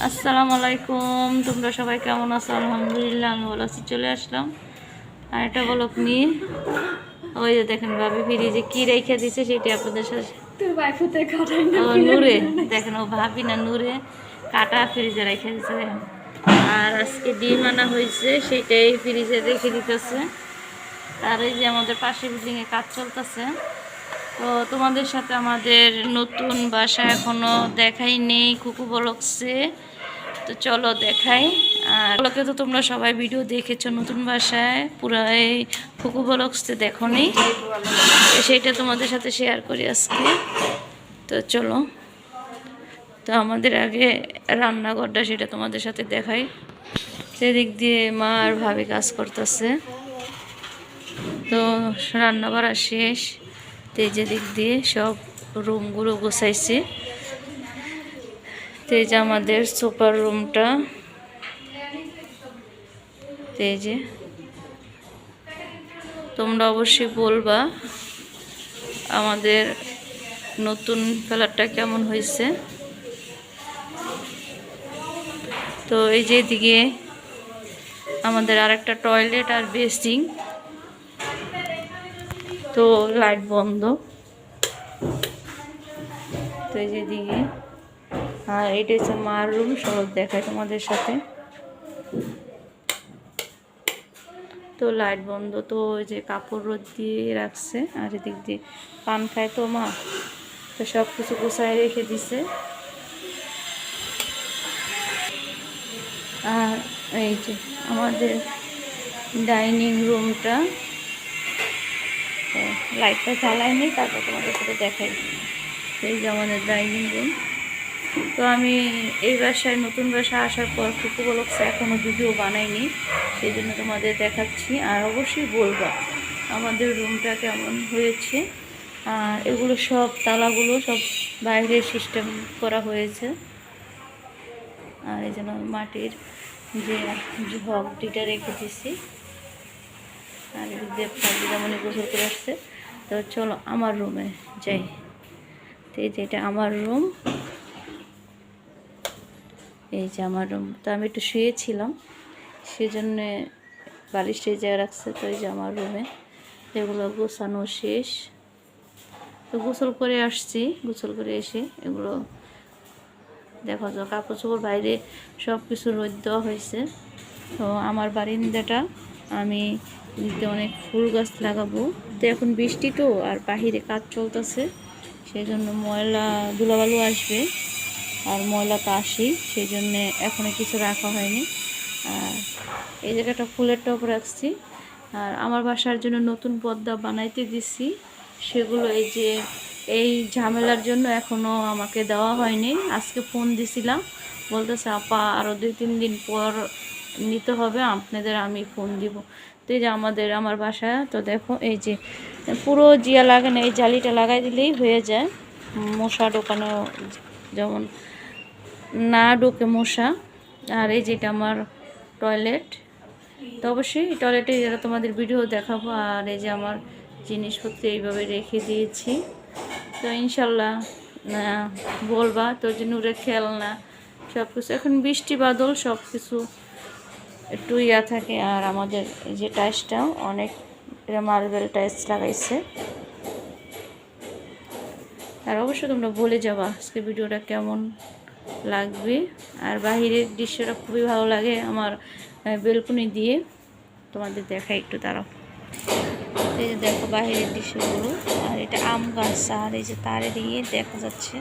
আসসালামু আলাইকুম। তোমরা সবাই কেমন আছো? আলহামদুলিল্লাহ আমি ভালো আছি। চলে আসলাম আর এটা বলক নিয়ে। ওই যে দেখেন ভাবি ফ্রিজে কি রেখে দিছে সেটা আপনাদের সাথে। ও নূরে দেখেন, ও ভাবি না নূরে কাটা ফ্রিজে রেখে দিছে। আর আজকে ডিম আনা হয়েছে, সেটাই ফ্রিজে রেখে দিতেছে। আর এই যে আমাদের পাশে বিল্ডিংয়ে কাজ চলতেছে। তো তোমাদের সাথে আমাদের নতুন বাসা এখনো দেখাই নেই, কুকু বলকছে। তো চলো দেখাই। আর ওগুলোকে তো তোমরা সবাই ভিডিও দেখেছো নতুন বাসায়, পুরো এই কুকু বলকসতে দেখো নি, সেইটা তোমাদের সাথে শেয়ার করি আজকে। তো চলো, তো আমাদের আগে রান্নাঘরটা সেটা তোমাদের সাথে দেখাই। সেদিক দিয়ে মা আর ভাবি কাজ করতেছে। তো রান্না করা শেষ। তো এই যে দিক দিয়ে সব রুমগুলো গোছাইছে। তো এই যে আমাদের সুপার রুমটা, তো এই যে তোমরা অবশ্যই বলবা আমাদের নতুন ফ্ল্যাটটা কেমন হয়েছে। তো এই যে এদিকে আমাদের আরেকটা টয়লেট আর বেসিং, তো লাইট বন্ধ। তো এই যে এদিকে, আর এটা হচ্ছে মার রুম, সব দেখায় তোমাদের সাথে। তো লাইট বন্ধ, তো ওই যে কাপড় রোদ দিয়ে রাখছে। আর এদিক দিয়ে পান খায় তো মা, তো সব কিছু গোছায় রেখে দিছে। আর এই যে আমাদের ডাইনিং রুমটা, লাইটটা জ্বালায়নি, তারপর তোমাদের সাথে দেখাই। এই যে আমাদের ডাইনিং রুম। তো আমি এই বাসায় নতুন বাসায় আসার পর কুকু বলকছে এখনও ভিডিও বানাইনি, সেই জন্য তোমাদের দেখাচ্ছি। আর অবশ্যই বলবা আমাদের রুমটা কেমন হয়েছে। আর এগুলো সব তালাগুলো সব বাইরে সিস্টেম করা হয়েছে। আর এই জন্য মাটির যে হকটিটা রেখে দিছি। আর যেমন গোসল করে আসছে। তো চলো আমার রুমে যাই। তো এই যে এটা আমার রুম, এই যে আমার রুম। তো আমি একটু শুয়েছিলাম, সেজন্যে বালিশটা এই জায়গায় রাখছে। তো এই যে আমার রুমে এগুলো গোছানো শেষ। তো গোসল করে আসছি, গোসল করে এসে এগুলো দেখো, তো কাপড় চোপড় বাইরে সব কিছু রোদ দেওয়া হয়েছে। তো আমার বারিন্দাটা আমি অনেক ফুল গাছ লাগাবো। তো এখন বৃষ্টি তো, আর বাহিরে কাজ চলতেছে, সেই জন্য ময়লা ধুলাবালু আসবে। আর ময়লা তো আসি, সেই জন্যে এখনও কিছু রাখা হয়নি। আর এই জায়গাটা ফুলের টব রাখছি। আর আমার বাসার জন্য নতুন পর্দা বানাইতে দিছি, সেগুলো এই যে এই ঝামেলার জন্য এখনও আমাকে দেওয়া হয়নি। আজকে ফোন দিছিলাম, বলতেছে আপা আরও 2-3 দিন পর নিতে হবে, আপনাদের আমি ফোন দিব। তো এই যে আমার বাসায়, তো দেখো এই যে পুরো জিয়া লাগে না, এই জালিটা লাগাই দিলেই হয়ে যায়। মশা ঢোকানো যেমন না ঢোকে মশা। আর এই যেটা আমার টয়লেট, তো অবশ্যই টয়লেটে যারা তোমাদের ভিডিও দেখাবো। আর এই যে আমার জিনিসপত্র এইভাবে রেখে দিয়েছি। তো ইনশাল্লাহ বলবা তো যে নূরে খেলনা সব কিছু, এখন বৃষ্টি বাদল সব কিছু একটু থাকে। আর আমাদের যে টাইলসটাও অনেক মার্বেল টাইলস লাগাইছে। আর অবশ্যই তোমরা বলে যাবা আজকে ভিডিওটা কেমন লাগবে। আর বাহিরের দৃশ্যটা খুবই ভালো লাগে আমার বেলকনি দিয়ে, তোমাদের দেখাই একটু দাঁড়াও। এই যে দেখো বাহিরের দৃশ্যগুলো। আর এটা আম গাছ, আর এই যে তারে দিয়ে দেখা যাচ্ছে।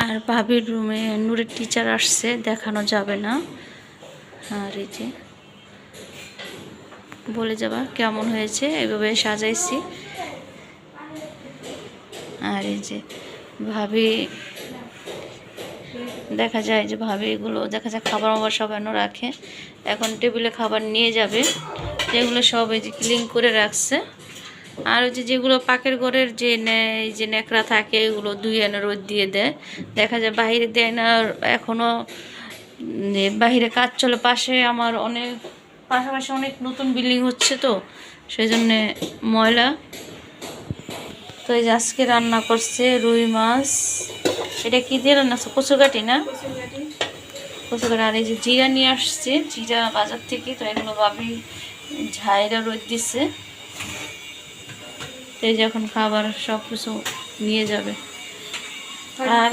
আর ভাবির রুমে নূরের টিচার আসছে, দেখানো যাবে না। আর এই যে বলে যাবা কেমন হয়েছে, এইভাবে সাজাইছি। আর এই যে ভাবি, দেখা যায় যে ভাবি এগুলো দেখা যায় খাবার মাবার সব এনে রাখে, এখন টেবিলে খাবার নিয়ে যাবে, যেগুলো সব এই যে ক্লিন করে রাখছে। আর ওই যে যেগুলো পাকের ঘরের যে যে ন্যাকড়া থাকে, এগুলো দুই এনে রোদ দিয়ে দেয়, দেখা যায় বাহিরে দেয় না। এখনও বাহিরে কাজ চলে, পাশে আমার পাশাপাশি অনেক নতুন বিল্ডিং হচ্ছে, তো সেই জন্যে ময়লা। তো এই যে আজকে রান্না করছে রুই মাছ। এটা কি দিয়ে রান্না করছে? কচুরকাঠি না? কচু কাটা। আর এই যে জিরা নিয়ে আসছে, জিরা বাজার থেকে, তো এগুলো ভাবি ঝাইরা রোদ দিচ্ছে। এই যে এখন খাবার সব কিছু নিয়ে যাবে। আর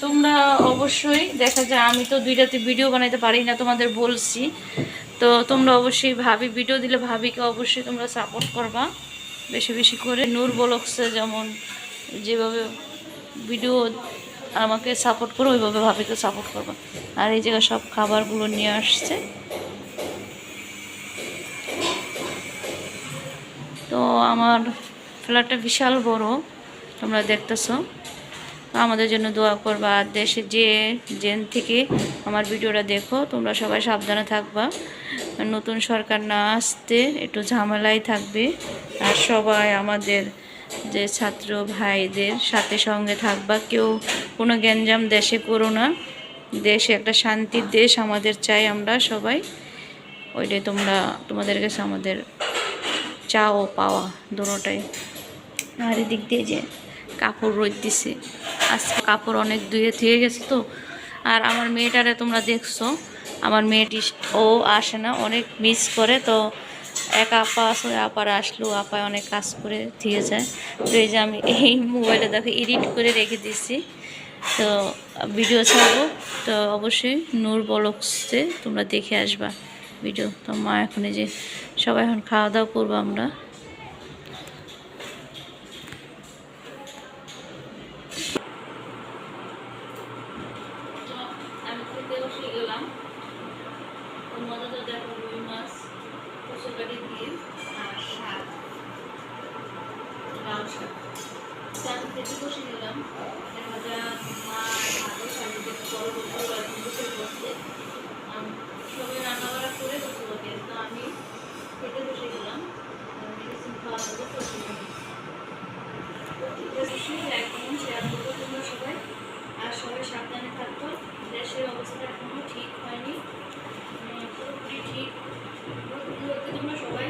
তোমরা অবশ্যই, দেখা যায় আমি তো 2টাতে ভিডিও বানাইতে পারি না, তোমাদের বলছি, তো তোমরা অবশ্যই ভাবি ভিডিও দিলে ভাবিকে অবশ্যই তোমরা সাপোর্ট করবা বেশি বেশি করে। নূর ব্লগসে যেমন যেভাবে ভিডিও আমাকে সাপোর্ট করো, ওইভাবে ভাবিকে সাপোর্ট করবা। আর এই জায়গায় সব খাবারগুলো নিয়ে আসছে। তো আমার ফ্ল্যাটটা বিশাল বড়, তোমরা দেখতেছো। আমাদের জন্য দোয়া করবা। আর দেশে যেন থেকে আমার ভিডিওটা দেখো, তোমরা সবাই সাবধানে থাকবা। নতুন সরকার না আসতে একটু ঝামেলাই থাকবে। আর সবাই আমাদের যে ছাত্র ভাইদের সাথে সঙ্গে থাকবা। কেউ কোনো গ্যাঞ্জাম দেশে করো না। দেশে একটা শান্তির দেশ আমাদের চাই আমরা সবাই। ওইটাই তোমাদের কাছে আমাদের চাও পাওয়া দুটোটাই। আর এদিক দিয়ে যে কাপড় রোদ দিছে, আজকে কাপড় অনেক ধুয়ে গেছে তো। আর আমার মেয়েটারে তোমরা দেখছো, আমার মেয়েটি ও আসে না, অনেক মিস করে। তো এক আপা আছে, আপারা আসলো, আপায় অনেক কাজ করে দিয়ে যায়। তো এই যে আমি এই মোবাইলে দেখো এডিট করে রেখে দিচ্ছি, তো ভিডিও ছাড়বো। তো অবশ্যই নূর ব্লগসে তোমরা দেখে আসবা ভিডিও। তো মা এখন এই যে সবাই এখন খাওয়া দাওয়া করবো আমরা। আমি খেতে বসে গেলাম। মজাটা দেখো, রুই মাছ কচু কাটি দিয়ে আর শাক, লাল শাক। আমি খেতে বসে গেলাম। দেখা যায় মা ভালো স্বামীকে বড় বসে বসে সবাই রান্নাবাড়া করে বসে বসে। তো আমি খেতে বসে গেলাম, মেডিসিন খাওয়া হবে। তো একদম শেয়ার করবো তোমরা সবাই। আর সবাই সাবধানে থাকতো। দেশের অবস্থা এখনো ঠিক হয়নি, পুরোপুরি ঠিক। তোমরা সবাই